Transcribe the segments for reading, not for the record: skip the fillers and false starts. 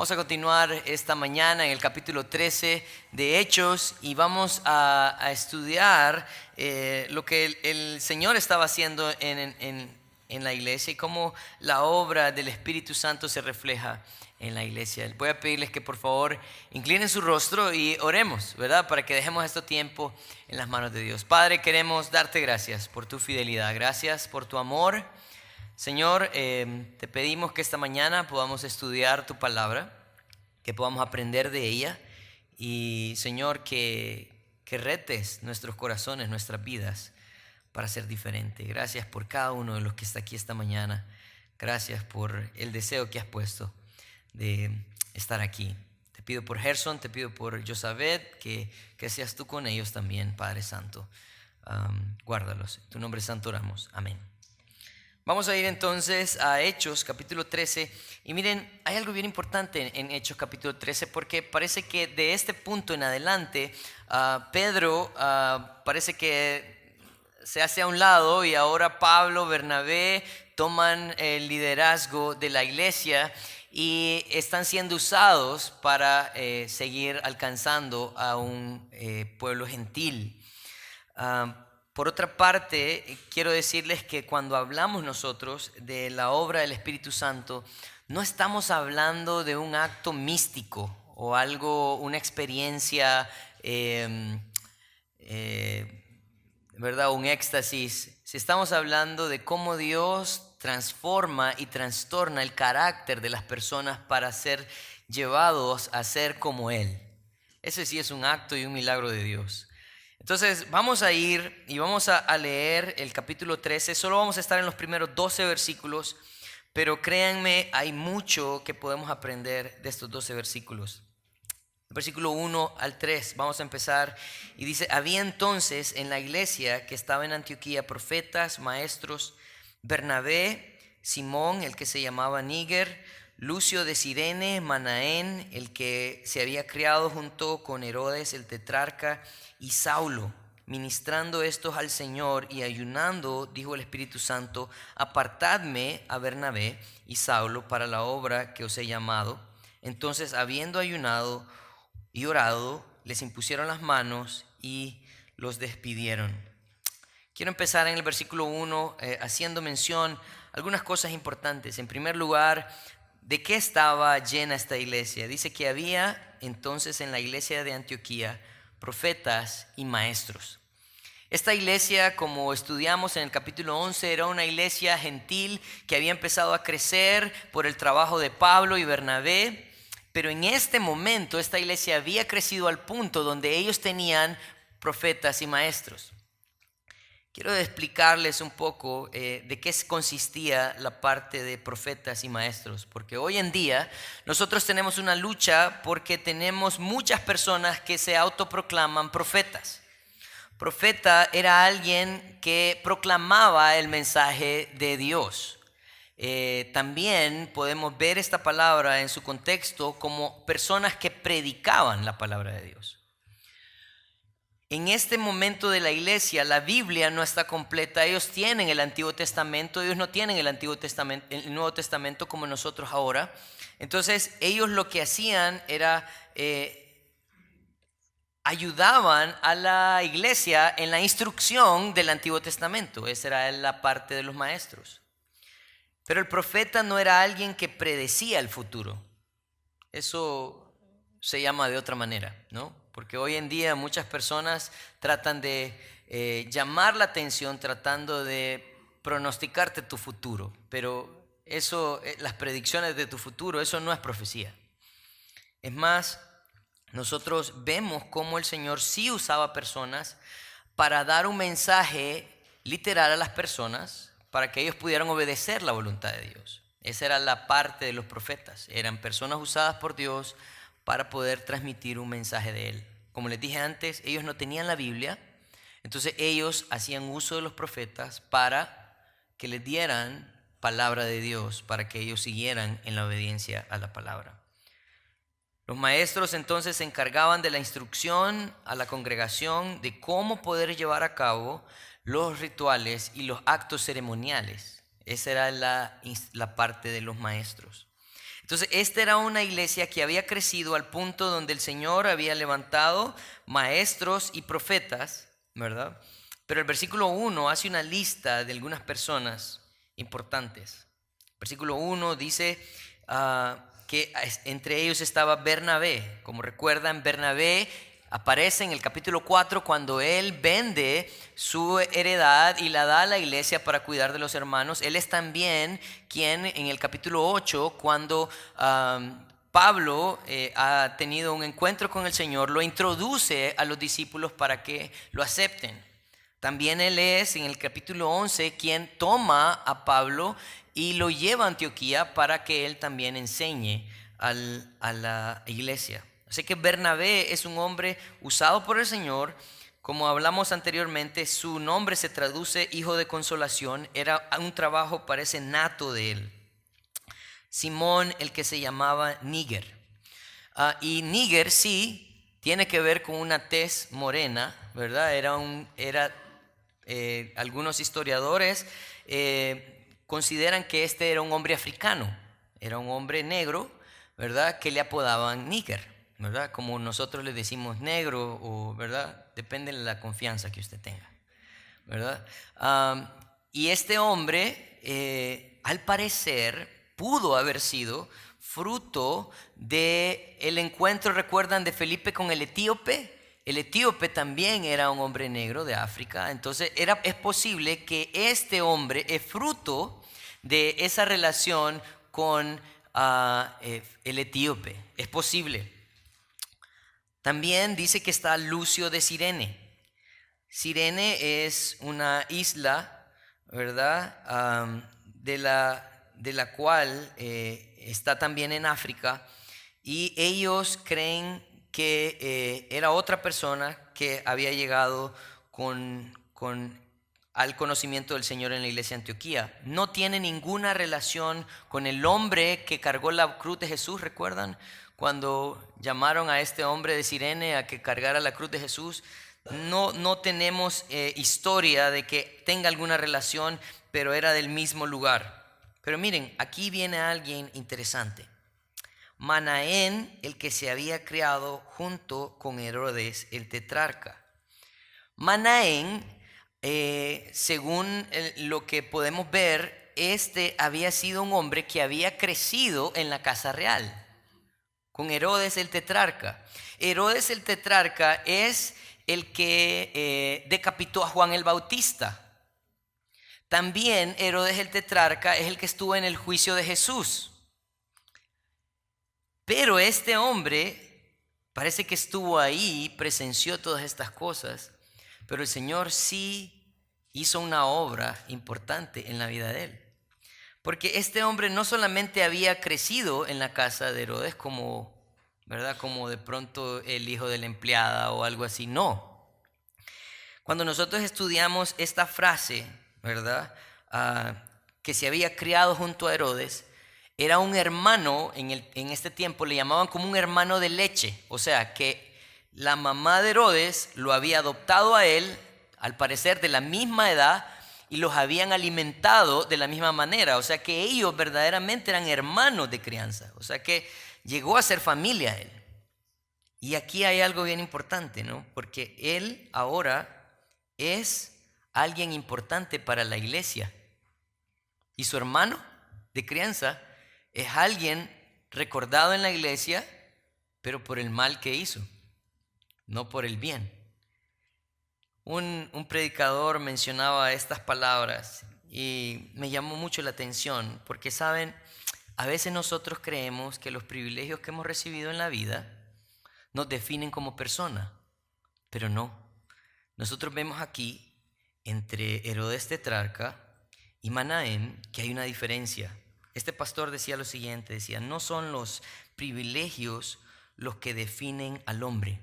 Vamos a continuar esta mañana en el capítulo 13 de Hechos y vamos a estudiar lo que el Señor estaba haciendo en la iglesia y cómo la obra del Espíritu Santo se refleja en la iglesia. Voy a pedirles que por favor inclinen su rostro y oremos, ¿verdad? Para que dejemos este tiempo en las manos de Dios. Padre, queremos darte gracias por tu fidelidad, gracias por tu amor. Señor, te pedimos que esta mañana podamos estudiar tu palabra, que podamos aprender de ella y, Señor, que retes nuestros corazones, nuestras vidas para ser diferente. Gracias por cada uno de los que está aquí esta mañana. Gracias por el deseo que has puesto de estar aquí. Te pido por Gerson, te pido por Josabet, que seas tú con ellos también, Padre Santo. Guárdalos. En tu nombre santo oramos. Amén. Vamos a ir entonces a Hechos capítulo 13 y miren, hay algo bien importante en Hechos capítulo 13 porque parece que de este punto en adelante Pedro parece que se hace a un lado y ahora Pablo, Bernabé toman el liderazgo de la iglesia y están siendo usados para seguir alcanzando a un pueblo gentil. Por otra parte, quiero decirles que cuando hablamos nosotros de la obra del Espíritu Santo, no estamos hablando de un acto místico o algo, una experiencia, ¿verdad? Un éxtasis. Si estamos hablando de cómo Dios transforma y trastorna el carácter de las personas para ser llevados a ser como Él. Ese sí es un acto y un milagro de Dios. Entonces vamos a ir y vamos a leer el capítulo 13. Solo vamos a estar en los primeros 12 versículos, pero créanme, hay mucho que podemos aprender de estos 12 versículos. Versículo 1 al 3, vamos a empezar y dice: había entonces en la iglesia que estaba en Antioquía profetas, maestros, Bernabé, Simón, el que se llamaba Níger, Lucio de Cirene, Manaén, el que se había criado junto con Herodes el tetrarca, y Saulo. Ministrando estos al Señor y ayunando, dijo el Espíritu Santo: apartadme a Bernabé y Saulo para la obra que os he llamado. Entonces, habiendo ayunado y orado, les impusieron las manos y los despidieron. Quiero empezar en el versículo 1 haciendo mención a algunas cosas importantes. En primer lugar, ¿de qué estaba llena esta iglesia? Dice que había entonces en la iglesia de Antioquía profetas y maestros. Esta iglesia, como estudiamos en el capítulo 11, era una iglesia gentil que había empezado a crecer por el trabajo de Pablo y Bernabé, pero en este momento esta iglesia había crecido al punto donde ellos tenían profetas y maestros. Quiero explicarles un poco de qué consistía la parte de profetas y maestros, porque hoy en día nosotros tenemos una lucha porque tenemos muchas personas que se autoproclaman profetas. Profeta era alguien que proclamaba el mensaje de Dios. También podemos ver esta palabra en su contexto como personas que predicaban la palabra de Dios. En este momento de la iglesia, la Biblia no está completa. Ellos tienen el Antiguo Testamento, ellos no tienen el Nuevo Testamento como nosotros ahora. Entonces, ellos lo que hacían era ayudaban a la iglesia en la instrucción del Antiguo Testamento. Esa era la parte de los maestros. Pero el profeta no era alguien que predecía el futuro. Eso se llama de otra manera, ¿no? Porque hoy en día muchas personas tratan de llamar la atención, tratando de pronosticarte tu futuro. Pero eso, las predicciones de tu futuro, eso no es profecía. Es más, nosotros vemos cómo el Señor sí usaba personas para dar un mensaje literal a las personas, para que ellos pudieran obedecer la voluntad de Dios. Esa era la parte de los profetas. Eran personas usadas por Dios para poder transmitir un mensaje de Él. Como les dije antes, ellos no tenían la Biblia, entonces ellos hacían uso de los profetas para que les dieran palabra de Dios, para que ellos siguieran en la obediencia a la palabra. Los maestros entonces se encargaban de la instrucción a la congregación de cómo poder llevar a cabo los rituales y los actos ceremoniales. Esa era la parte de los maestros. Entonces, esta era una iglesia que había crecido al punto donde el Señor había levantado maestros y profetas, ¿verdad? Pero el versículo 1 hace una lista de algunas personas importantes. Versículo 1 dice que entre ellos estaba Bernabé. Como recuerdan, Bernabé aparece en el capítulo 4 cuando él vende su heredad y la da a la iglesia para cuidar de los hermanos. Él es también quien en el capítulo 8, cuando Pablo ha tenido un encuentro con el Señor, lo introduce a los discípulos para que lo acepten. También él es en el capítulo 11 quien toma a Pablo y lo lleva a Antioquía para que él también enseñe a la iglesia. Así que Bernabé es un hombre usado por el Señor. Como hablamos anteriormente, su nombre se traduce hijo de consolación. Era un trabajo, parece, nato de él. Simón, el que se llamaba Níger. Y Níger sí tiene que ver con una tez morena, ¿verdad? Algunos historiadores consideran que este era un hombre africano, era un hombre negro, ¿verdad? Que le apodaban Níger, ¿verdad? Como nosotros le decimos negro, o, ¿verdad? Depende de la confianza que usted tenga, ¿verdad? Y este hombre, al parecer, pudo haber sido fruto del encuentro, recuerdan, de Felipe con el etíope. El etíope también era un hombre negro de África. Entonces es posible que este hombre es fruto de esa relación con el etíope. Es posible. También dice que está Lucio de Cirene. Cirene es una isla, ¿verdad? De la cual está también en África, y ellos creen que era otra persona que había llegado al conocimiento del Señor en la iglesia de Antioquía. No tiene ninguna relación con el hombre que cargó la cruz de Jesús, ¿recuerdan? Cuando llamaron a este hombre de Cirene a que cargara la cruz de Jesús. No tenemos historia de que tenga alguna relación, pero era del mismo lugar. Pero miren, aquí viene alguien interesante. Manaén, el que se había criado junto con Herodes el tetrarca. Manaén, según lo que podemos ver, este había sido un hombre que había crecido en la casa real con Herodes el tetrarca. Herodes el tetrarca es el que decapitó a Juan el Bautista. También Herodes el tetrarca es el que estuvo en el juicio de Jesús. Pero este hombre parece que estuvo ahí, presenció todas estas cosas, pero el Señor sí hizo una obra importante en la vida de él. Porque este hombre no solamente había crecido en la casa de Herodes como, ¿verdad? Como de pronto el hijo de la empleada o algo así, no. Cuando nosotros estudiamos esta frase, ¿verdad? Que se había criado junto a Herodes, era un hermano, en este tiempo le llamaban como un hermano de leche. O sea, que la mamá de Herodes lo había adoptado a él, al parecer de la misma edad, y los habían alimentado de la misma manera. O sea que ellos verdaderamente eran hermanos de crianza. O sea que llegó a ser familia él. Y aquí hay algo bien importante, ¿no? Porque él ahora es alguien importante para la iglesia. Y su hermano de crianza es alguien recordado en la iglesia, pero por el mal que hizo, no por el bien. Un predicador mencionaba estas palabras y me llamó mucho la atención, porque saben, a veces nosotros creemos que los privilegios que hemos recibido en la vida nos definen como persona, pero no. Nosotros vemos aquí entre Herodes tetrarca y Manaén que hay una diferencia. Este pastor decía lo siguiente, decía: no son los privilegios los que definen al hombre.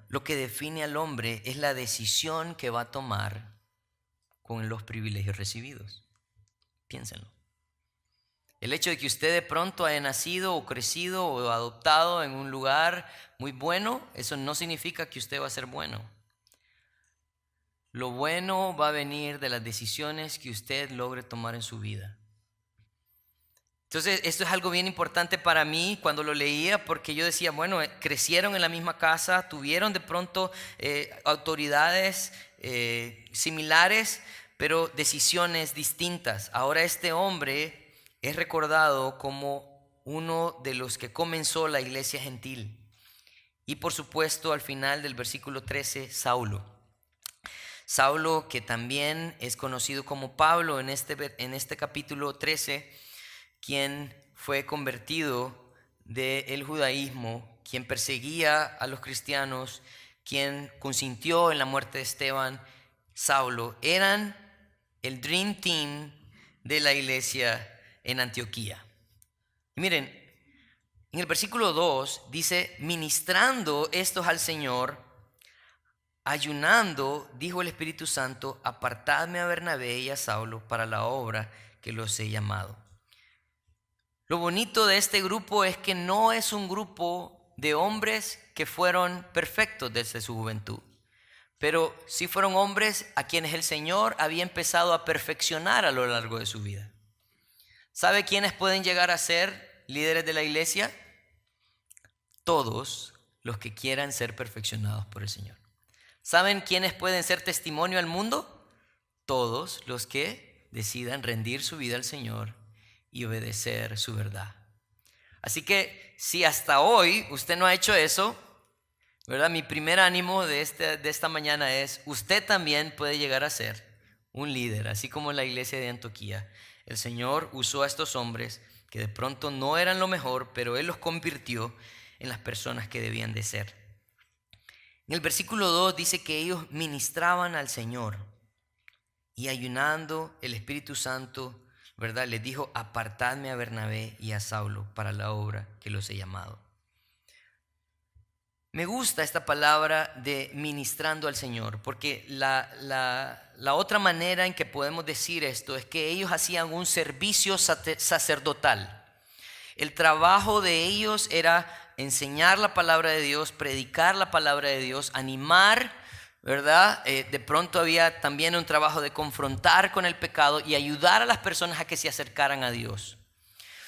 Lo que define al hombre es la decisión que va a tomar con los privilegios recibidos. Piénsenlo. El hecho de que usted de pronto haya nacido o crecido o adoptado en un lugar muy bueno, eso no significa que usted va a ser bueno. Lo bueno va a venir de las decisiones que usted logre tomar en su vida. Entonces, esto es algo bien importante para mí cuando lo leía, porque yo decía, bueno, crecieron en la misma casa, tuvieron de pronto autoridades similares, pero decisiones distintas. Ahora este hombre es recordado como uno de los que comenzó la iglesia gentil. Y por supuesto, al final del versículo 13, Saulo. Saulo, que también es conocido como Pablo en este capítulo 13, quien fue convertido del judaísmo, quien perseguía a los cristianos, quien consintió en la muerte de Esteban. Saulo, eran el Dream Team de la iglesia en Antioquía. Y miren, en el versículo 2 dice, ministrando estos al Señor, ayunando, dijo el Espíritu Santo, apartadme a Bernabé y a Saulo para la obra que los he llamado. Lo bonito de este grupo es que no es un grupo de hombres que fueron perfectos desde su juventud, pero sí fueron hombres a quienes el Señor había empezado a perfeccionar a lo largo de su vida. ¿Sabe quiénes pueden llegar a ser líderes de la iglesia? Todos los que quieran ser perfeccionados por el Señor. ¿Saben quiénes pueden ser testimonio al mundo? Todos los que decidan rendir su vida al Señor y obedecer su verdad. Así que si hasta hoy usted no ha hecho eso, ¿verdad? Mi primer ánimo de esta mañana es, usted también puede llegar a ser un líder, así como en la iglesia de Antioquía. El Señor usó a estos hombres que de pronto no eran lo mejor, pero Él los convirtió en las personas que debían de ser. En el versículo 2 dice que ellos ministraban al Señor y ayunando el Espíritu Santo, ¿verdad? Les dijo, apartadme a Bernabé y a Saulo para la obra que los he llamado. Me gusta esta palabra de ministrando al Señor, porque la otra manera en que podemos decir esto es que ellos hacían un servicio sacerdotal. El trabajo de ellos era enseñar la palabra de Dios, predicar la palabra de Dios, animar, ¿verdad? De pronto había también un trabajo de confrontar con el pecado y ayudar a las personas a que se acercaran a Dios.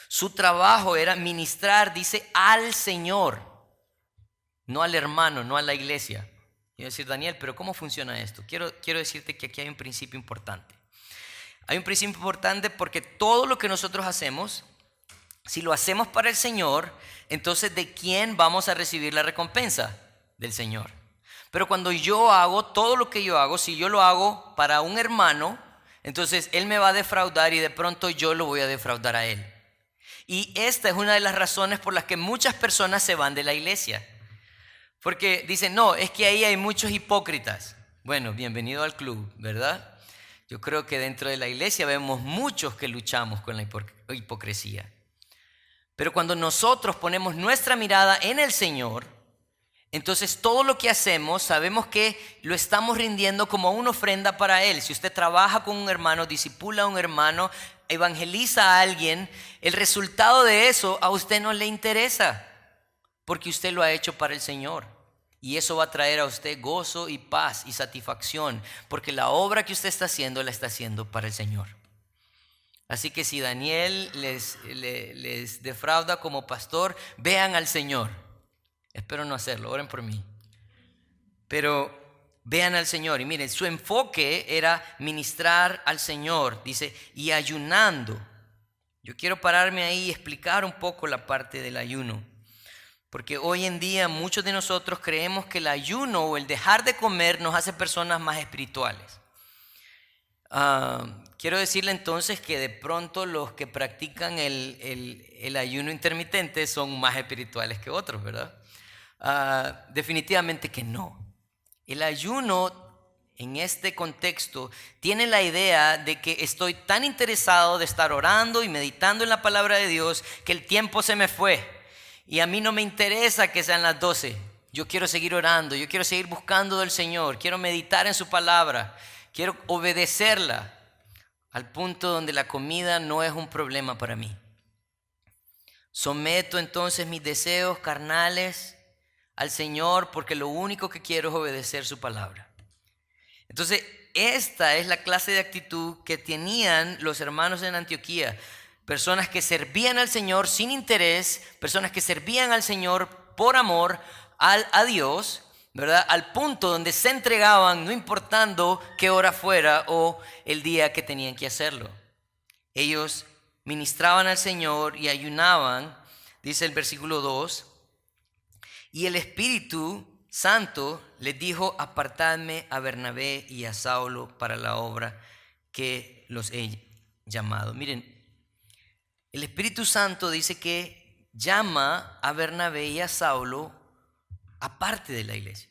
Su trabajo era ministrar, dice, al Señor, no al hermano, no a la iglesia. Y decir, Daniel, pero ¿cómo funciona esto? Quiero decirte que aquí hay un principio importante. Hay un principio importante porque todo lo que nosotros hacemos, si lo hacemos para el Señor, entonces ¿de quién vamos a recibir la recompensa? Del Señor. Pero cuando yo hago todo lo que yo hago, si yo lo hago para un hermano, entonces él me va a defraudar y de pronto yo lo voy a defraudar a él. Y esta es una de las razones por las que muchas personas se van de la iglesia. Porque dicen, no, es que ahí hay muchos hipócritas. Bueno, bienvenido al club, ¿verdad? Yo creo que dentro de la iglesia vemos muchos que luchamos con la hipocresía. Pero cuando nosotros ponemos nuestra mirada en el Señor, entonces todo lo que hacemos sabemos que lo estamos rindiendo como una ofrenda para Él. Si usted trabaja con un hermano, discipula a un hermano, evangeliza a alguien, el resultado de eso a usted no le interesa, porque usted lo ha hecho para el Señor. Y eso va a traer a usted gozo y paz y satisfacción, porque la obra que usted está haciendo la está haciendo para el Señor. Así que si Daniel les defrauda como pastor, vean al Señor. Espero no hacerlo, oren por mí. Pero vean al Señor y miren, su enfoque era ministrar al Señor, dice, y ayunando. Yo quiero pararme ahí y explicar un poco la parte del ayuno. Porque hoy en día muchos de nosotros creemos que el ayuno o el dejar de comer nos hace personas más espirituales. Quiero decirle entonces que de pronto los que practican el ayuno intermitente son más espirituales que otros, ¿verdad? Definitivamente que no. El ayuno en este contexto tiene la idea de que estoy tan interesado de estar orando y meditando en la palabra de Dios que el tiempo se me fue. Y a mí no me interesa que sean las 12. Yo quiero seguir orando, yo quiero seguir buscando del Señor, quiero meditar en su palabra, quiero obedecerla al punto donde la comida no es un problema para mí. Someto entonces mis deseos carnales al Señor porque lo único que quiero es obedecer su palabra. Entonces, esta es la clase de actitud que tenían los hermanos en Antioquía. personas que servían al Señor sin interés, personas que servían al Señor por amor a Dios, ¿verdad? Al punto donde se entregaban, no importando qué hora fuera o el día que tenían que hacerlo. Ellos ministraban al Señor y ayunaban, dice el versículo 2, y el Espíritu Santo les dijo: apartadme a Bernabé y a Saulo para la obra que los he llamado. Miren, el Espíritu Santo dice que llama a Bernabé y a Saulo aparte de la iglesia.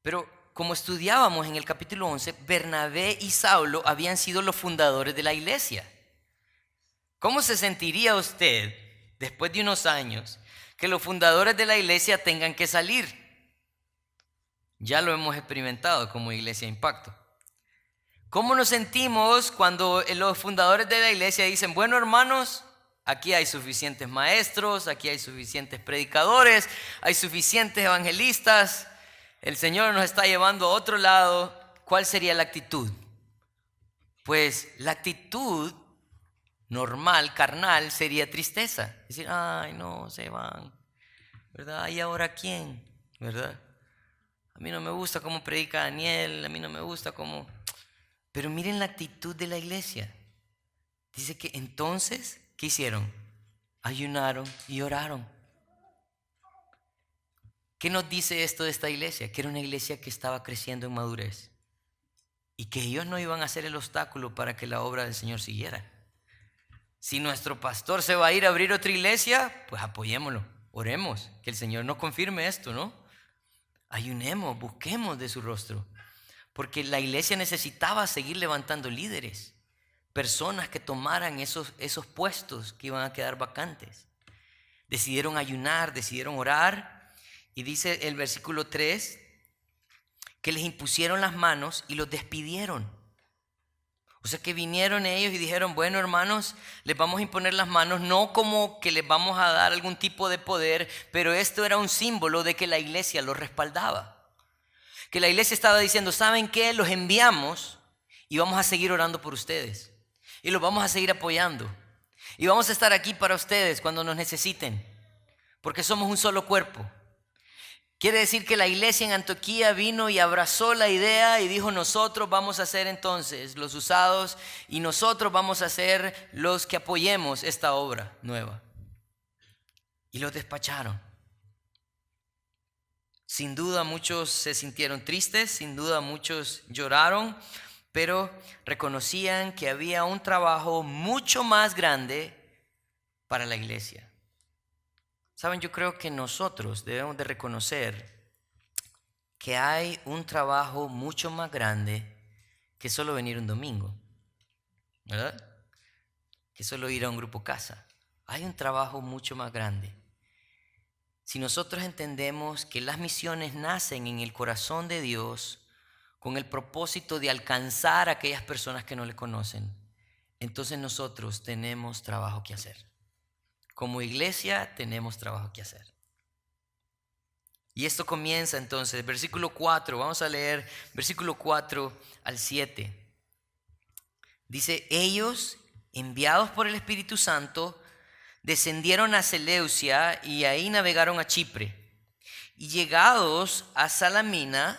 Pero como estudiábamos en el capítulo 11, Bernabé y Saulo habían sido los fundadores de la iglesia. ¿Cómo se sentiría usted después de unos años que los fundadores de la iglesia tengan que salir? Ya lo hemos experimentado como Iglesia Impacto. ¿Cómo nos sentimos cuando los fundadores de la iglesia dicen: bueno, hermanos, aquí hay suficientes maestros, aquí hay suficientes predicadores, hay suficientes evangelistas, el Señor nos está llevando a otro lado? ¿Cuál sería la actitud? Pues la actitud normal, carnal, sería tristeza. Decir: ay, no, se van, ¿verdad? ¿Y ahora quién? ¿Verdad? A mí no me gusta cómo predica Daniel, a mí no me gusta cómo... Pero miren la actitud de la iglesia. Dice que entonces, ¿qué hicieron? Ayunaron y oraron. ¿Qué nos dice esto de esta iglesia? Que era una iglesia que estaba creciendo en madurez y que ellos no iban a ser el obstáculo para que la obra del Señor siguiera. Si nuestro pastor se va a ir a abrir otra iglesia, pues apoyémoslo, oremos, que el Señor nos confirme esto, ¿no? Ayunemos, busquemos de su rostro, porque la iglesia necesitaba seguir levantando líderes, personas que tomaran esos puestos que iban a quedar vacantes. Decidieron ayunar, decidieron orar, y dice el versículo 3 que les impusieron las manos y los despidieron. O sea que vinieron ellos y dijeron: bueno, hermanos, les vamos a imponer las manos, no como que les vamos a dar algún tipo de poder, pero esto era un símbolo de que la iglesia los respaldaba. Que la iglesia estaba diciendo: ¿saben qué? Los enviamos y vamos a seguir orando por ustedes. Y los vamos a seguir apoyando. Y vamos a estar aquí para ustedes cuando nos necesiten. Porque somos un solo cuerpo. Quiere decir que la iglesia en Antioquía vino y abrazó la idea y dijo: nosotros vamos a ser entonces los usados y nosotros vamos a ser los que apoyemos esta obra nueva. Y los despacharon. Sin duda muchos se sintieron tristes, sin duda muchos lloraron, pero reconocían que había un trabajo mucho más grande para la iglesia. Saben, yo creo que nosotros debemos de reconocer que hay un trabajo mucho más grande que solo venir un domingo, ¿verdad? Que solo ir a un grupo casa. Hay un trabajo mucho más grande. Si nosotros entendemos que las misiones nacen en el corazón de Dios con el propósito de alcanzar a aquellas personas que no le conocen, entonces nosotros tenemos trabajo que hacer. Como iglesia tenemos trabajo que hacer. Y esto comienza entonces, versículo 4, vamos a leer versículo 4 al 7. Dice: ellos, enviados por el Espíritu Santo, descendieron a Seleucia y ahí navegaron a Chipre. Y llegados a Salamina,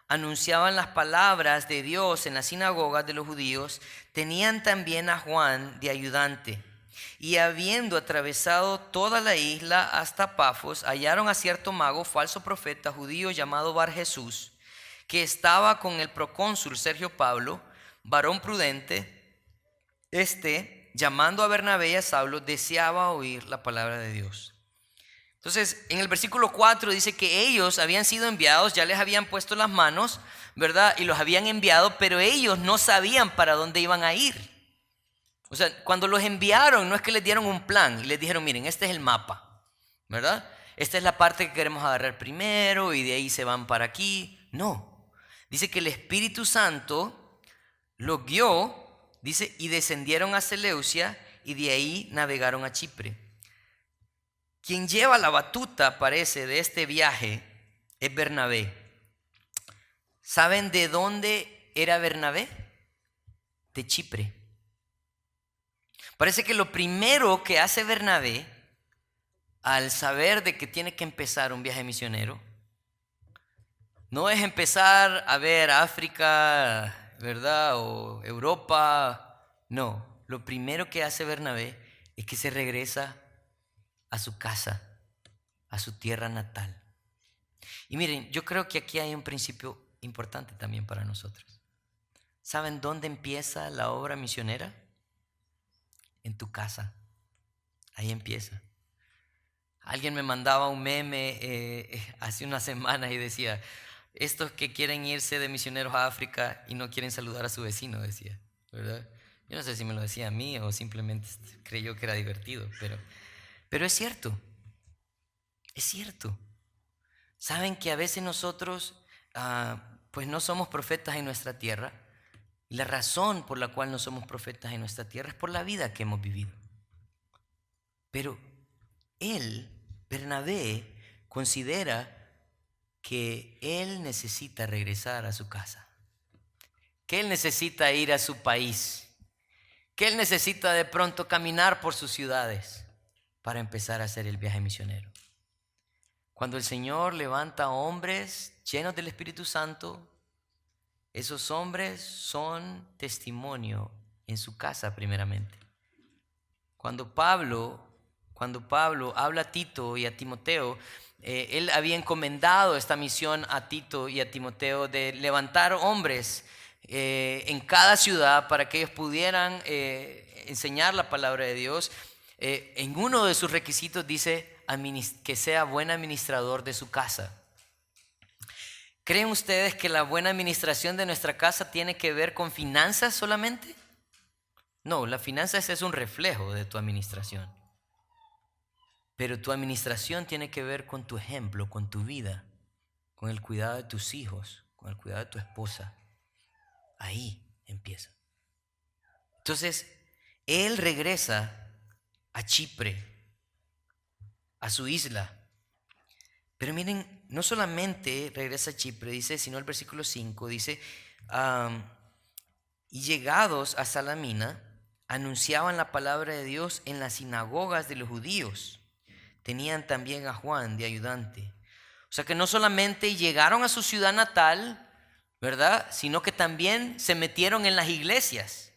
anunciaban las palabras de Dios en las sinagogas de los judíos. Tenían también a Juan de ayudante. Y habiendo atravesado toda la isla hasta Pafos, hallaron a cierto mago, falso profeta judío llamado Bar Jesús, que estaba con el procónsul Sergio Pablo, varón prudente. Llamando a Bernabé y a Saulo, deseaba oír la palabra de Dios. Entonces, en el versículo 4 dice que ellos habían sido enviados, ya les habían puesto las manos, ¿verdad? Y los habían enviado, pero ellos no sabían para dónde iban a ir. O sea, cuando los enviaron, no es que les dieron un plan y les dijeron: miren, este es el mapa, ¿verdad? Esta es la parte que queremos agarrar primero y de ahí se van para aquí. No, dice que el Espíritu Santo los guió, dice, y descendieron a Seleucia y de ahí navegaron a Chipre. Quien lleva la batuta, parece, de este viaje es Bernabé. ¿Saben de dónde era Bernabé? De Chipre. Parece que lo primero que hace Bernabé al saber de que tiene que empezar un viaje misionero no es empezar a ver África, ¿verdad? O Europa. No, lo primero que hace Bernabé es que se regresa a su casa, a su tierra natal. Y miren, yo creo que aquí hay un principio importante también para nosotros. ¿Saben dónde empieza la obra misionera? En tu casa. Ahí empieza. Alguien me mandaba un meme hace una semana y decía, estos que quieren irse de misioneros a África y no quieren saludar a su vecino, decía, ¿verdad? Yo no sé si me lo decía a mí o simplemente creyó que era divertido, pero es cierto, es cierto. Saben que a veces nosotros pues no somos profetas en nuestra tierra, y la razón por la cual no somos profetas en nuestra tierra es por la vida que hemos vivido. Pero él, Bernabé, considera que él necesita regresar a su casa, que él necesita ir a su país, que él necesita de pronto caminar por sus ciudades para empezar a hacer el viaje misionero. Cuando el Señor levanta hombres llenos del Espíritu Santo, esos hombres son testimonio en su casa primeramente. Cuando Pablo habla a Tito y a Timoteo, él había encomendado esta misión a Tito y a Timoteo de levantar hombres en cada ciudad para que ellos pudieran enseñar la palabra de Dios. En uno de sus requisitos dice que sea buen administrador de su casa. ¿Creen ustedes que la buena administración de nuestra casa tiene que ver con finanzas solamente? No, las finanzas es un reflejo de tu administración. Pero tu administración tiene que ver con tu ejemplo, con tu vida, con el cuidado de tus hijos, con el cuidado de tu esposa. Ahí empieza. Entonces, él regresa a Chipre, a su isla. Pero miren, no solamente regresa a Chipre, dice, sino el versículo 5 dice, y llegados a Salamina, anunciaban la palabra de Dios en las sinagogas de los judíos. Tenían también a Juan de ayudante. O sea que no solamente llegaron a su ciudad natal, ¿verdad? Sino que también se metieron en las iglesias.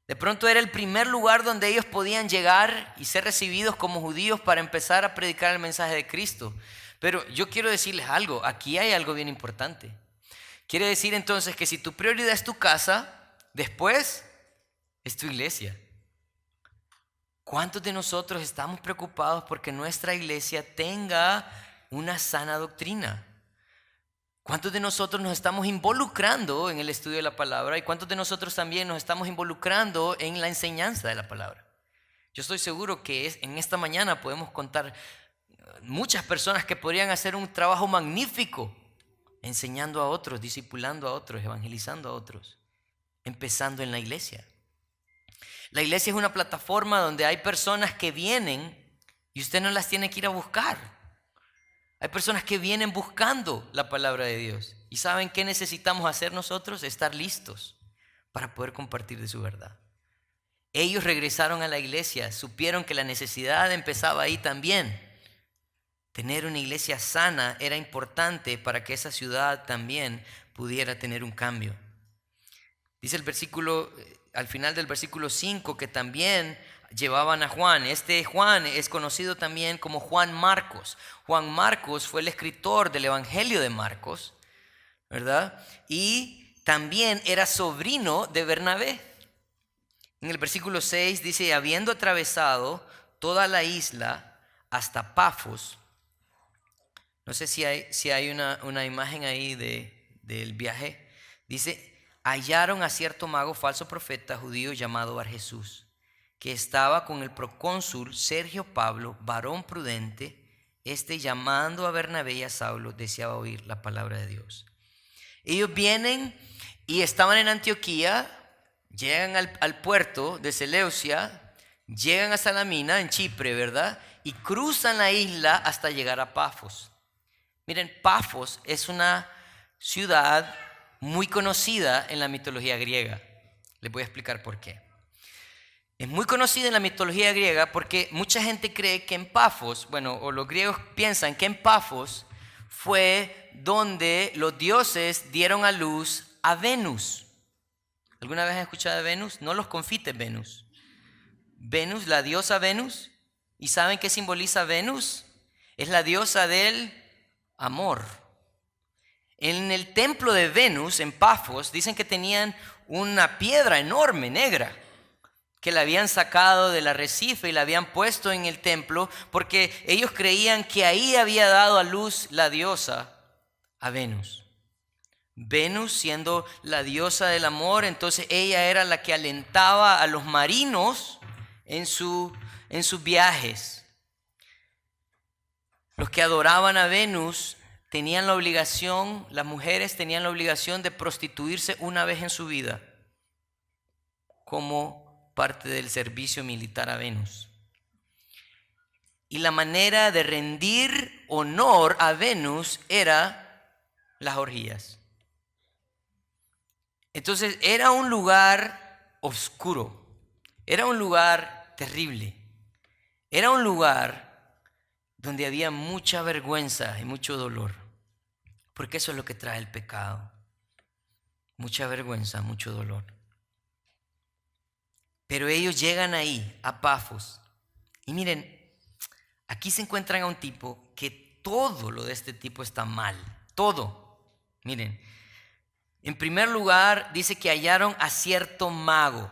De pronto era el primer lugar donde ellos podían llegar y ser recibidos como judíos para empezar a predicar el mensaje de Cristo. Pero yo quiero decirles algo, aquí hay algo bien importante. Quiere decir entonces que si tu prioridad es tu casa, después es tu iglesia. ¿Cuántos de nosotros estamos preocupados porque nuestra iglesia tenga una sana doctrina? ¿Cuántos de nosotros nos estamos involucrando en el estudio de la palabra? ¿Y cuántos de nosotros también nos estamos involucrando en la enseñanza de la palabra? Yo estoy seguro que en esta mañana podemos contar muchas personas que podrían hacer un trabajo magnífico enseñando a otros, discipulando a otros, evangelizando a otros, empezando en la iglesia. La iglesia es una plataforma donde hay personas que vienen y usted no las tiene que ir a buscar. Hay personas que vienen buscando la palabra de Dios. ¿Y saben qué necesitamos hacer nosotros? Estar listos para poder compartir de su verdad. Ellos regresaron a la iglesia, supieron que la necesidad empezaba ahí también. Tener una iglesia sana era importante para que esa ciudad también pudiera tener un cambio. Dice el versículo, al final del versículo 5, que también llevaban a Juan. Este Juan es conocido también como Juan Marcos. Juan Marcos fue el escritor del Evangelio de Marcos, ¿verdad? Y también era sobrino de Bernabé. En el versículo 6 dice, habiendo atravesado toda la isla hasta Pafos. No sé si hay una imagen ahí del viaje. Dice, hallaron a cierto mago falso profeta judío llamado Bar-Jesús, que estaba con el procónsul Sergio Pablo, varón prudente. Llamando a Bernabé y a Saulo, deseaba oír la palabra de Dios. Ellos vienen y estaban en Antioquía, llegan al puerto de Seleucia, llegan a Salamina, en Chipre, ¿verdad? Y cruzan la isla hasta llegar a Pafos. Miren, Pafos es una ciudad muy conocida en la mitología griega. Les voy a explicar por qué. Es muy conocido en la mitología griega porque mucha gente cree que en Pafos, o los griegos piensan que en Pafos fue donde los dioses dieron a luz a Venus. ¿Alguna vez has escuchado de Venus? No los confites Venus. Venus, la diosa Venus. ¿Y saben qué simboliza Venus? Es la diosa del amor. En el templo de Venus, en Pafos, dicen que tenían una piedra enorme, negra, que la habían sacado del arrecife y la habían puesto en el templo porque ellos creían que ahí había dado a luz la diosa a Venus. Venus siendo la diosa del amor, entonces ella era la que alentaba a los marinos en sus viajes. Los que adoraban a Venus tenían la obligación, las mujeres tenían la obligación de prostituirse una vez en su vida como parte del servicio militar a Venus. Y la manera de rendir honor a Venus era las orgías. Entonces era un lugar oscuro, era un lugar terrible, era un lugar donde había mucha vergüenza y mucho dolor, porque eso es lo que trae el pecado, mucha vergüenza, mucho dolor. Pero ellos llegan ahí, a Pafos, y miren, aquí se encuentran a un tipo que todo lo de este tipo está mal, todo. Miren, en primer lugar dice que hallaron a cierto mago.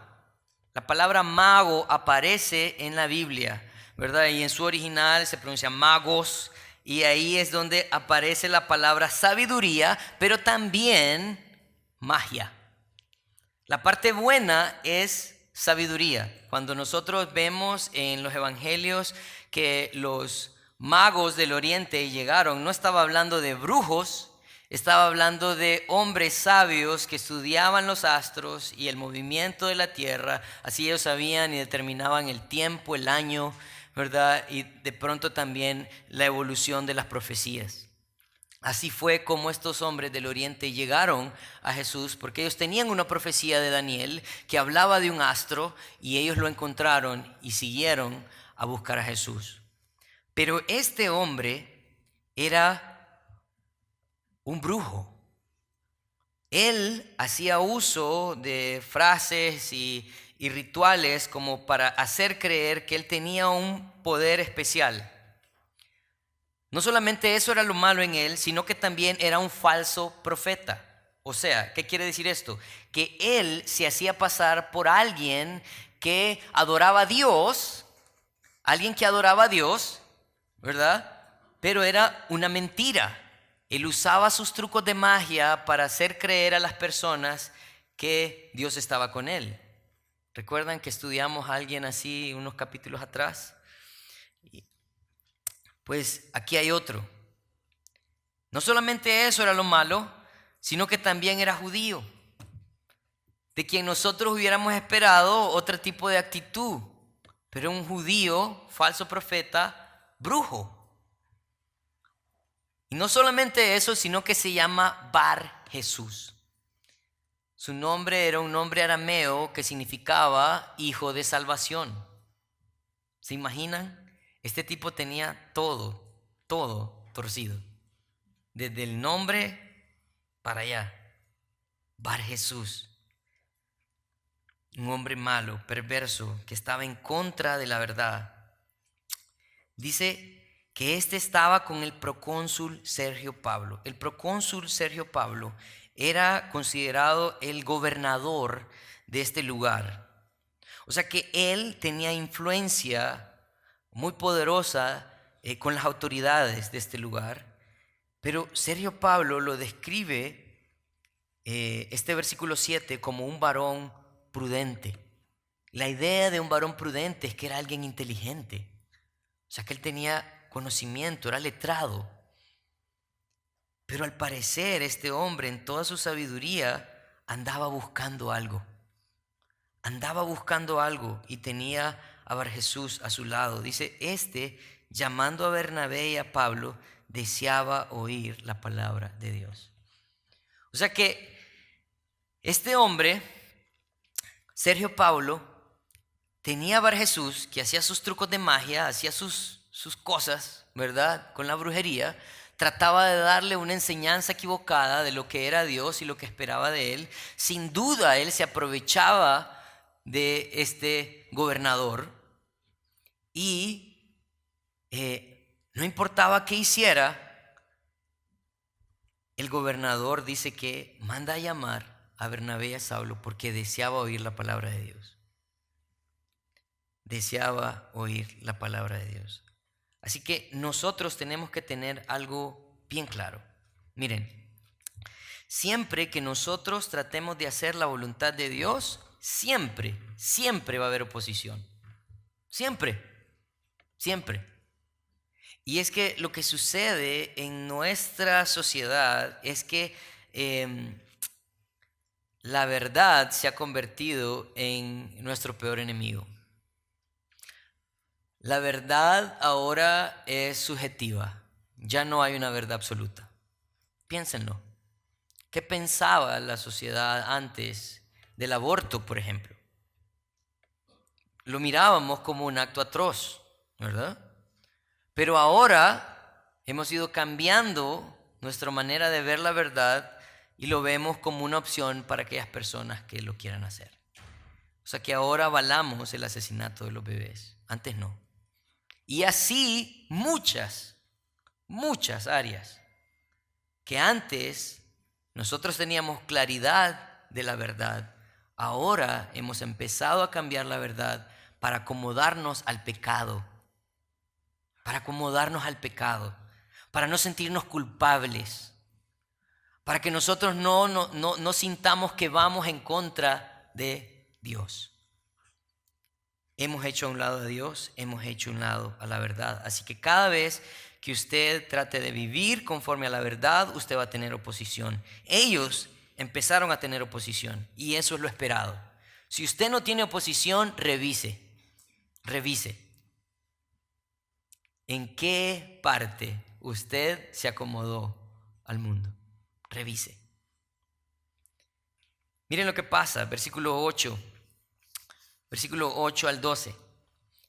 La palabra mago aparece en la Biblia, ¿verdad? Y en su original se pronuncia magos, y ahí es donde aparece la palabra sabiduría, pero también magia. La parte buena es sabiduría. Cuando nosotros vemos en los evangelios que los magos del oriente llegaron, no estaba hablando de brujos, estaba hablando de hombres sabios que estudiaban los astros y el movimiento de la tierra. Así ellos sabían y determinaban el tiempo, el año, ¿verdad? Y de pronto también la evolución de las profecías. Así fue como estos hombres del oriente llegaron a Jesús, porque ellos tenían una profecía de Daniel que hablaba de un astro y ellos lo encontraron y siguieron a buscar a Jesús. Pero este hombre era un brujo. Él hacía uso de frases y rituales como para hacer creer que él tenía un poder especial. No solamente eso era lo malo en él, sino que también era un falso profeta. O sea, ¿qué quiere decir esto? Que él se hacía pasar por alguien que adoraba a Dios, ¿verdad? Pero era una mentira. Él usaba sus trucos de magia para hacer creer a las personas que Dios estaba con él. ¿Recuerdan que estudiamos a alguien así unos capítulos atrás? Pues aquí hay otro. No solamente eso era lo malo, sino que también era judío, de quien nosotros hubiéramos esperado otro tipo de actitud, pero un judío, falso profeta, brujo. Y no solamente eso, sino que se llama Bar Jesús. Su nombre era un nombre arameo que significaba hijo de salvación. ¿Se imaginan? Este tipo tenía todo torcido. Desde el nombre para allá. Bar Jesús. Un hombre malo, perverso, que estaba en contra de la verdad. Dice que este estaba con el procónsul Sergio Pablo. El procónsul Sergio Pablo era considerado el gobernador de este lugar. O sea que él tenía influencia muy poderosa con las autoridades de este lugar. Pero Sergio Pablo lo describe, este versículo 7, como un varón prudente. La idea de un varón prudente es que era alguien inteligente. O sea que él tenía conocimiento, era letrado. Pero al parecer este hombre en toda su sabiduría andaba buscando algo. Andaba buscando algo y tenía a Bar Jesús a su lado. Dice, llamando a Bernabé y a Pablo, deseaba oír la palabra de Dios. O sea que este hombre, Sergio Pablo, tenía Bar Jesús, que hacía sus trucos de magia, hacía sus cosas, ¿verdad? Con la brujería, trataba de darle una enseñanza equivocada de lo que era Dios y lo que esperaba de él. Sin duda, él se aprovechaba de este gobernador y no importaba qué hiciera, el gobernador dice que manda a llamar a Bernabé y a Saulo porque deseaba oír la palabra de Dios. Deseaba oír la palabra de Dios. Así que nosotros tenemos que tener algo bien claro. Miren, siempre que nosotros tratemos de hacer la voluntad de Dios, siempre va a haber oposición. Siempre. Y es que lo que sucede en nuestra sociedad es que la verdad se ha convertido en nuestro peor enemigo. La verdad ahora es subjetiva. Ya no hay una verdad absoluta. Piénsenlo. ¿Qué pensaba la sociedad antes del aborto, por ejemplo? Lo mirábamos como un acto atroz, ¿verdad? Pero ahora hemos ido cambiando nuestra manera de ver la verdad y lo vemos como una opción para aquellas personas que lo quieran hacer. O sea que ahora avalamos el asesinato de los bebés. Antes no. Y así muchas áreas que antes nosotros teníamos claridad de la verdad. Ahora hemos empezado a cambiar la verdad para acomodarnos al pecado. Para no sentirnos culpables, para que nosotros no sintamos que vamos en contra de Dios. Hemos hecho a un lado a Dios, hemos hecho a un lado a la verdad. Así que cada vez que usted trate de vivir conforme a la verdad, usted va a tener oposición. Ellos empezaron a tener oposición y eso es lo esperado. Si usted no tiene oposición, revise. ¿En qué parte usted se acomodó al mundo? Revise. Miren lo que pasa, versículo 8 al 12.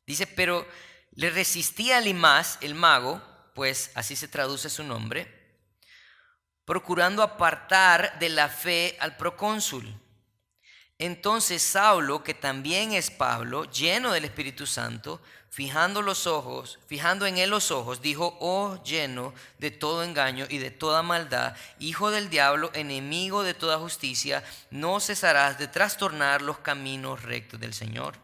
Dice, pero le resistía a Elimás, el mago, pues así se traduce su nombre, procurando apartar de la fe al procónsul. Entonces Saulo, que también es Pablo, lleno del Espíritu Santo, fijando en él los ojos, dijo: oh, lleno de todo engaño y de toda maldad, hijo del diablo, enemigo de toda justicia, ¿no cesarás de trastornar los caminos rectos del Señor?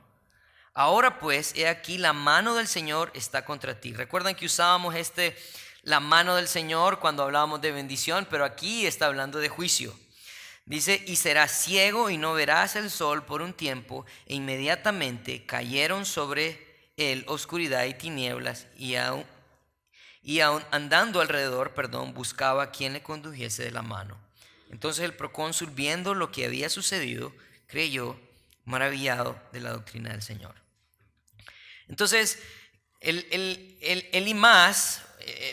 Ahora pues, he aquí, la mano del Señor está contra ti. Recuerdan que usábamos la mano del Señor cuando hablábamos de bendición, pero aquí está hablando de juicio. Dice, y serás ciego y no verás el sol por un tiempo. E inmediatamente cayeron sobre él oscuridad y tinieblas, y aún andando alrededor, buscaba a quien le condujese de la mano. Entonces el procónsul, viendo lo que había sucedido, creyó, maravillado de la doctrina del Señor. Entonces Elimás,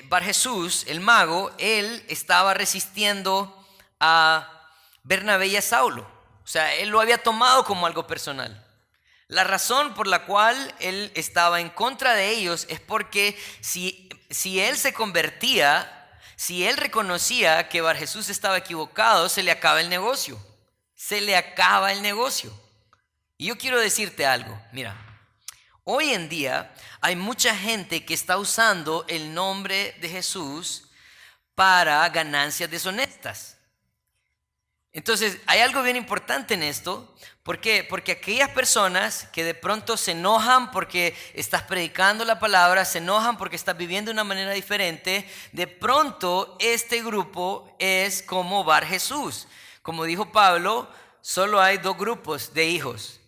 Bar Jesús, el mago, él estaba resistiendo a Bernabé y a Saulo. O sea, él lo había tomado como algo personal. La razón por la cual él estaba en contra de ellos es porque si él se convertía, si él reconocía que Bar Jesús estaba equivocado, se le acaba el negocio. Y yo quiero decirte algo, mira, hoy en día hay mucha gente que está usando el nombre de Jesús para ganancias deshonestas. Entonces, hay algo bien importante en esto. ¿Por qué? Porque aquellas personas que de pronto se enojan porque estás predicando la palabra, se enojan porque estás viviendo de una manera diferente, de pronto este grupo es como Bar Jesús. Como dijo Pablo, solo hay dos grupos de hijos: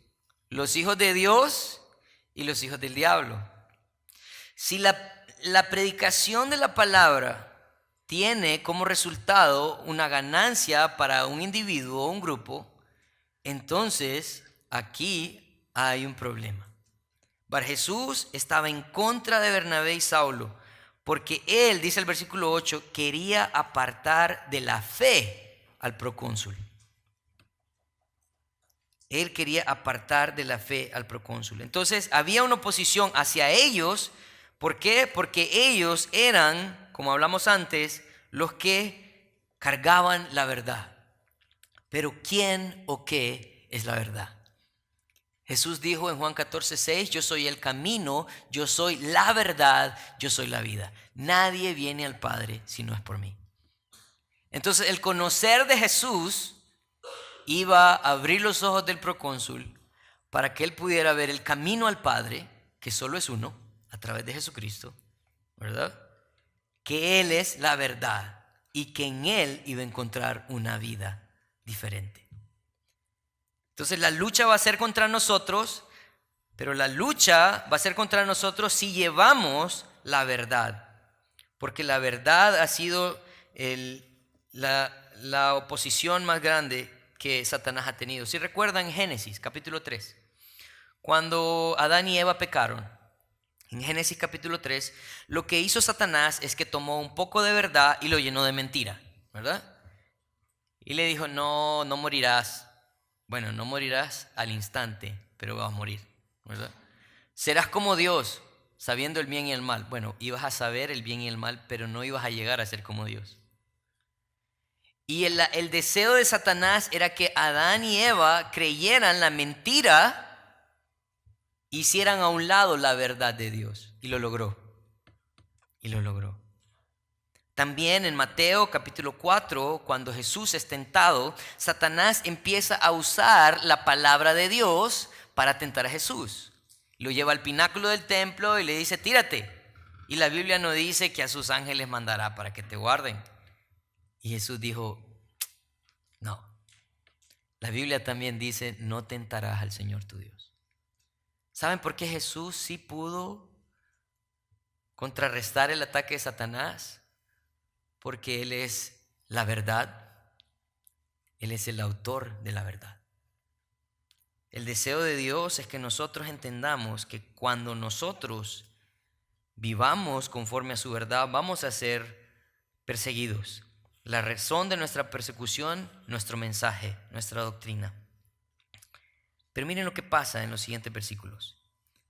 los hijos de Dios y los hijos del diablo. Si la predicación de la palabra tiene como resultado una ganancia para un individuo o un grupo, entonces aquí hay un problema. Bar Jesús estaba en contra de Bernabé y Saulo porque él, dice el versículo 8, quería apartar de la fe al procónsul. Él quería apartar de la fe al procónsul. Entonces había una oposición hacia ellos. ¿Por qué? Porque ellos eran, como hablamos antes, los que cargaban la verdad. Pero ¿quién o qué es la verdad? Jesús dijo en Juan 14:6, yo soy el camino, yo soy la verdad, yo soy la vida. Nadie viene al Padre si no es por mí. Entonces el conocer de Jesús iba a abrir los ojos del procónsul para que él pudiera ver el camino al Padre, que solo es uno, a través de Jesucristo, ¿verdad? Que Él es la verdad y que en Él iba a encontrar una vida diferente. Entonces la lucha va a ser contra nosotros, pero la lucha va a ser contra nosotros si llevamos la verdad, porque la verdad ha sido la oposición más grande que Satanás ha tenido. Si recuerdan Génesis capítulo 3, cuando Adán y Eva pecaron, en Génesis capítulo 3, lo que hizo Satanás es que tomó un poco de verdad y lo llenó de mentira, ¿verdad? Y le dijo, no, no morirás. Bueno, no morirás al instante, pero vas a morir, ¿verdad? Serás como Dios, sabiendo el bien y el mal. Bueno, ibas a saber el bien y el mal, pero no ibas a llegar a ser como Dios. Y el deseo de Satanás era que Adán y Eva creyeran la mentira, hicieran a un lado la verdad de Dios. Y lo logró. Y lo logró. También en Mateo capítulo 4, cuando Jesús es tentado, Satanás empieza a usar la palabra de Dios para tentar a Jesús. Lo lleva al pináculo del templo y le dice, tírate. Y la Biblia no dice que a sus ángeles mandará para que te guarden. Y Jesús dijo, no. La Biblia también dice, no tentarás al Señor tu Dios. ¿Saben por qué Jesús sí pudo contrarrestar el ataque de Satanás? Porque Él es la verdad, Él es el autor de la verdad. El deseo de Dios es que nosotros entendamos que cuando nosotros vivamos conforme a su verdad, vamos a ser perseguidos. La razón de nuestra persecución, nuestro mensaje, nuestra doctrina. Pero miren lo que pasa en los siguientes versículos.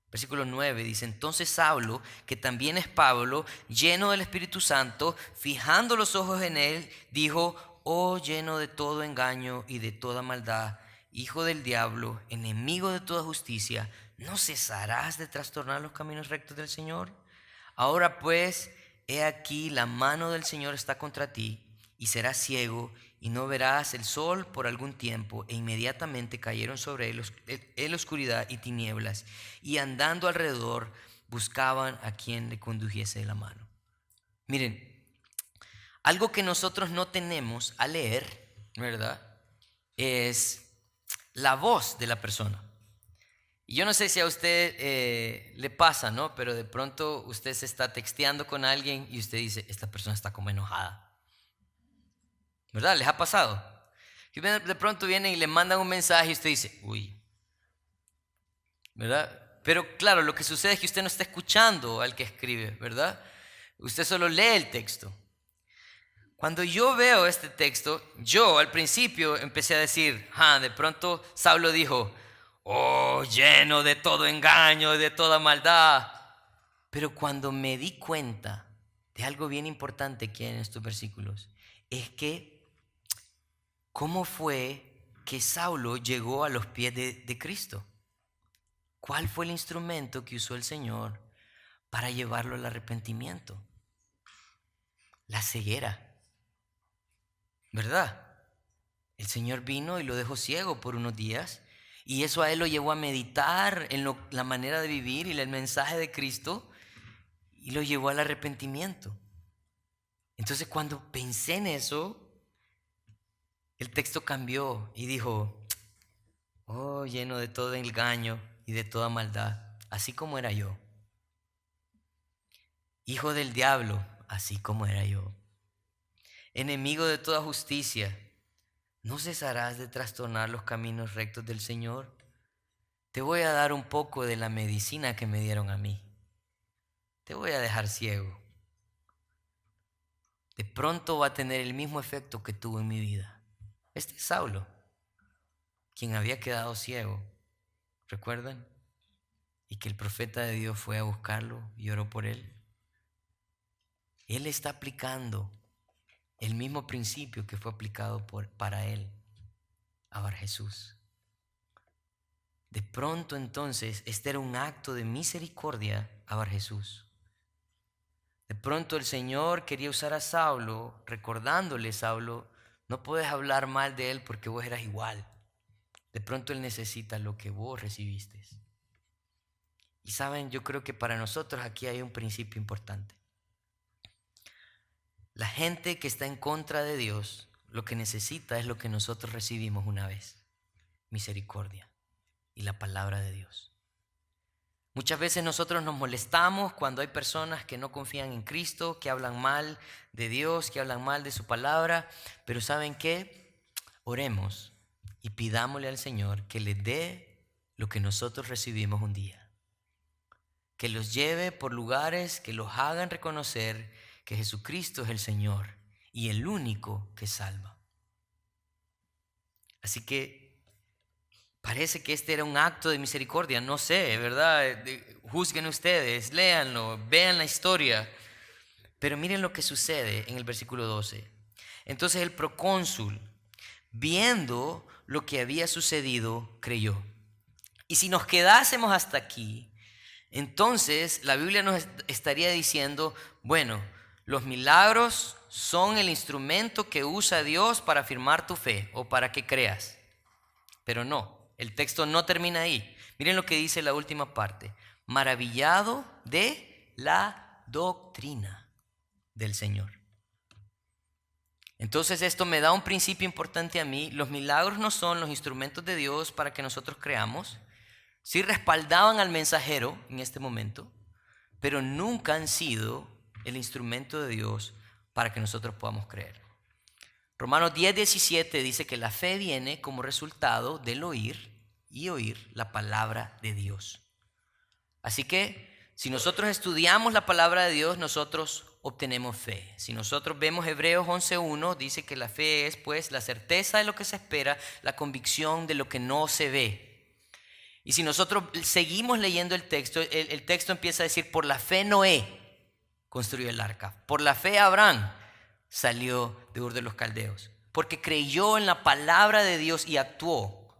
Versículo 9 dice, entonces Saulo, que también es Pablo, lleno del Espíritu Santo, fijando los ojos en él, dijo, oh lleno de todo engaño y de toda maldad, hijo del diablo, enemigo de toda justicia, ¿no cesarás de trastornar los caminos rectos del Señor? Ahora pues, he aquí la mano del Señor está contra ti, y serás ciego, y no verás el sol por algún tiempo. E inmediatamente cayeron sobre él oscuridad y tinieblas, y andando alrededor buscaban a quien le condujese de la mano. Miren, algo que nosotros no tenemos a leer, ¿verdad? Es la voz de la persona. Y yo no sé si a usted le pasa, ¿no? Pero de pronto usted se está texteando con alguien y usted dice, esta persona está como enojada. ¿Verdad? ¿Les ha pasado? Que de pronto vienen y le mandan un mensaje y usted dice, uy, ¿verdad? Pero claro, lo que sucede es que usted no está escuchando al que escribe, ¿verdad? Usted solo lee el texto. Cuando yo veo este texto, yo al principio empecé a decir, de pronto Saulo dijo, oh, lleno de todo engaño y de toda maldad. Pero cuando me di cuenta de algo bien importante que hay en estos versículos, es que ¿cómo fue que Saulo llegó a los pies de Cristo? ¿Cuál fue el instrumento que usó el Señor para llevarlo al arrepentimiento? La ceguera, ¿verdad? El Señor vino y lo dejó ciego por unos días, y eso a él lo llevó a meditar en la manera de vivir y el mensaje de Cristo, y lo llevó al arrepentimiento. Entonces cuando pensé en eso, el texto cambió y dijo, oh, lleno de todo engaño y de toda maldad, así como era yo. Hijo del diablo, así como era yo. Enemigo de toda justicia, ¿no cesarás de trastornar los caminos rectos del Señor? Te voy a dar un poco de la medicina que me dieron a mí. Te voy a dejar ciego. De pronto va a tener el mismo efecto que tuvo en mi vida. Este es Saulo. quien había quedado ciego, ¿recuerdan? Y que el profeta de Dios fue a buscarlo y oró por él. Él está aplicando el mismo principio que fue aplicado para él, a Bar Jesús. De pronto entonces, este era un acto de misericordia a Bar Jesús. De pronto el Señor quería usar a Saulo, recordándole: Saulo, no puedes hablar mal de él porque vos eras igual. De pronto él necesita lo que vos recibiste. Y saben, yo creo que para nosotros aquí hay un principio importante. La gente que está en contra de Dios, lo que necesita es lo que nosotros recibimos una vez: misericordia y la palabra de Dios. Muchas veces nosotros nos molestamos cuando hay personas que no confían en Cristo, que hablan mal de Dios, que hablan mal de su palabra. Pero ¿saben qué? Oremos y pidámosle al Señor que les dé lo que nosotros recibimos un día. Que los lleve por lugares que los hagan reconocer que Jesucristo es el Señor y el único que salva. Así que parece que este era un acto de misericordia. No sé, ¿verdad? Juzguen ustedes, léanlo, vean la historia. Pero miren lo que sucede en el versículo 12. Entonces el procónsul, viendo lo que había sucedido, creyó. Y si nos quedásemos hasta aquí, entonces la Biblia nos estaría diciendo: bueno, los milagros son el instrumento que usa Dios para afirmar tu fe o para que creas. Pero no, el texto no termina ahí. Miren lo que dice la última parte: maravillado de la doctrina del Señor. Entonces esto me da un principio importante a mí. Los milagros no son los instrumentos de Dios para que nosotros creamos. Sí respaldaban al mensajero en este momento, pero nunca han sido el instrumento de Dios para que nosotros podamos creer. Romanos 10:17 dice que la fe viene como resultado del oír y oír la palabra de Dios. Así que si nosotros estudiamos la palabra de Dios, nosotros obtenemos fe. Si nosotros vemos Hebreos 11:1, dice que la fe es pues la certeza de lo que se espera, la convicción de lo que no se ve. Y si nosotros seguimos leyendo el texto empieza a decir: por la fe Noé construyó el arca, por la fe Abraham salió de Ur de los Caldeos, porque creyó en la palabra de Dios y actuó.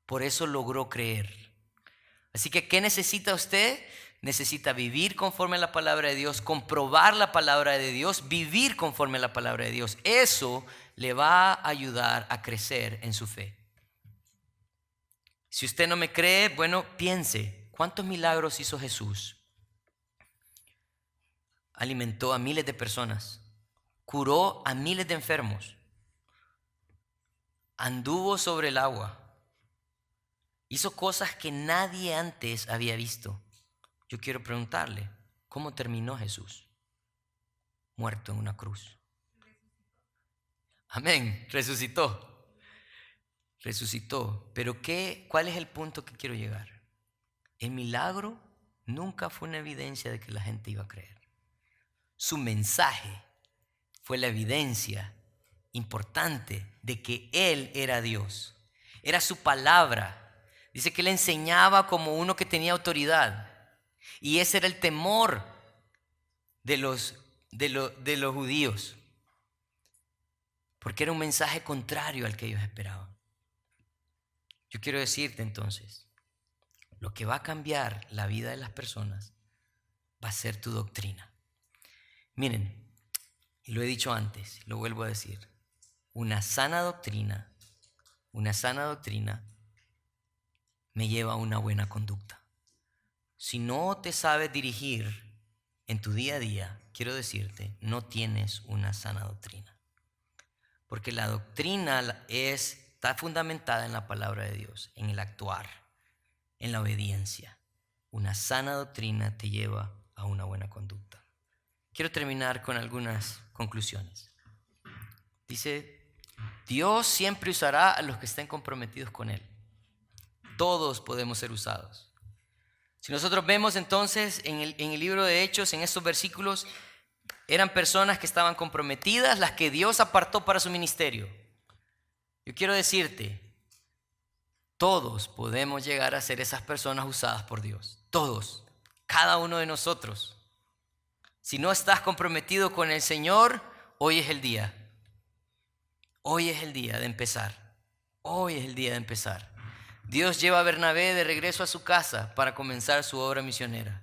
Por eso logró creer. Así que, ¿qué necesita usted? Necesita vivir conforme a la palabra de Dios, comprobar la palabra de Dios, vivir conforme a la palabra de Dios. Eso le va a ayudar a crecer en su fe. Si usted no me cree, bueno, piense: ¿cuántos milagros hizo Jesús? Alimentó a miles de personas, curó a miles de enfermos, anduvo sobre el agua, hizo cosas que nadie antes había visto. Yo quiero preguntarle: ¿cómo terminó Jesús? Muerto en una cruz. Amén, resucitó. Pero ¿cuál es el punto que quiero llegar? El milagro nunca fue una evidencia de que la gente iba a creer. Su mensaje fue la evidencia importante de que Él era Dios. Era su palabra. Dice que Él enseñaba como uno que tenía autoridad. Y ese era el temor de los judíos. Porque era un mensaje contrario al que ellos esperaban. Yo quiero decirte entonces, lo que va a cambiar la vida de las personas va a ser tu doctrina. Miren, y lo he dicho antes, lo vuelvo a decir: una sana doctrina me lleva a una buena conducta. Si no te sabes dirigir en tu día a día, quiero decirte, no tienes una sana doctrina. Porque la doctrina está fundamentada en la palabra de Dios, en el actuar, en la obediencia. Una sana doctrina te lleva a una buena conducta. Quiero terminar con algunas conclusiones. Dice: Dios siempre usará a los que estén comprometidos con Él. Todos podemos ser usados. Si nosotros vemos entonces en el libro de Hechos, en estos versículos, eran personas que estaban comprometidas, las que Dios apartó para su ministerio. Yo quiero decirte, todos podemos llegar a ser esas personas usadas por Dios. Todos, cada uno de nosotros. Si no estás comprometido con el Señor, hoy es el día. Hoy es el día de empezar. Hoy es el día de empezar. Dios lleva a Bernabé de regreso a su casa para comenzar su obra misionera.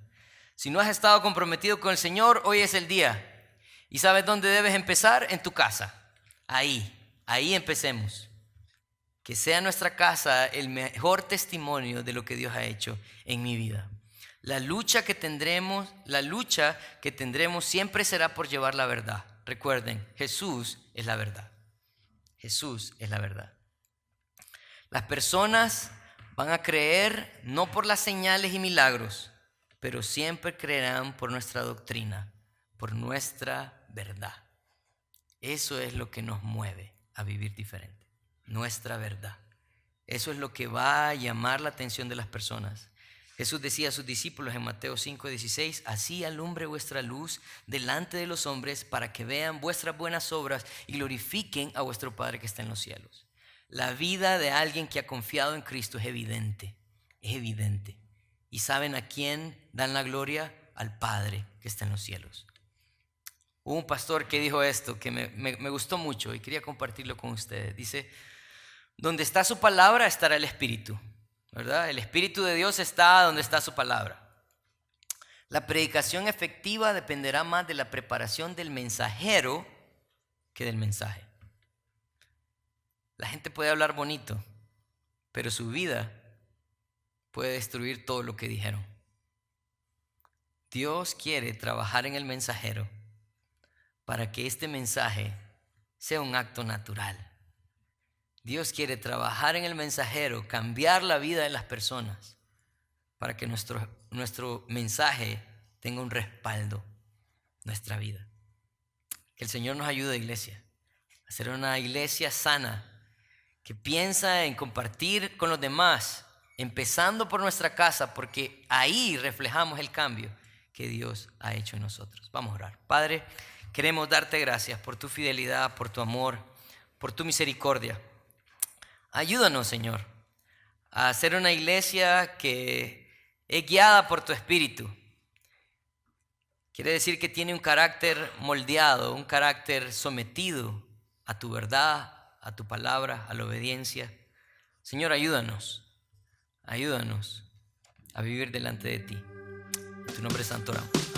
Si no has estado comprometido con el Señor, hoy es el día. ¿Y sabes dónde debes empezar? En tu casa. Ahí empecemos. Que sea nuestra casa el mejor testimonio de lo que Dios ha hecho en mi vida. La lucha que tendremos siempre será por llevar la verdad. Recuerden, Jesús es la verdad. Jesús es la verdad. Las personas van a creer no por las señales y milagros, pero siempre creerán por nuestra doctrina, por nuestra verdad. Eso es lo que nos mueve a vivir diferente. Nuestra verdad. Eso es lo que va a llamar la atención de las personas. Jesús decía a sus discípulos en Mateo 5:16, así alumbre vuestra luz delante de los hombres para que vean vuestras buenas obras y glorifiquen a vuestro Padre que está en los cielos. La vida de alguien que ha confiado en Cristo es evidente. ¿Y saben a quién dan la gloria? Al Padre que está en los cielos. Hubo un pastor que dijo esto que me gustó mucho y quería compartirlo con ustedes. Dice, donde está su palabra estará el Espíritu, ¿verdad? El Espíritu de Dios está donde está su palabra. La predicación efectiva dependerá más de la preparación del mensajero que del mensaje. La gente puede hablar bonito, pero su vida puede destruir todo lo que dijeron. Dios quiere trabajar en el mensajero para que este mensaje sea un acto natural. Dios quiere trabajar en el mensajero, cambiar la vida de las personas para que nuestro mensaje tenga un respaldo en nuestra vida. Que el Señor nos ayude, iglesia, a ser una iglesia sana que piensa en compartir con los demás, empezando por nuestra casa, porque ahí reflejamos el cambio que Dios ha hecho en nosotros. Vamos a orar. Padre, queremos darte gracias por tu fidelidad, por tu amor, por tu misericordia. Ayúdanos, Señor, a ser una iglesia que es guiada por tu Espíritu. Quiere decir que tiene un carácter moldeado, un carácter sometido a tu verdad, a tu palabra, a la obediencia. Señor, ayúdanos a vivir delante de ti. En tu nombre santo oramos.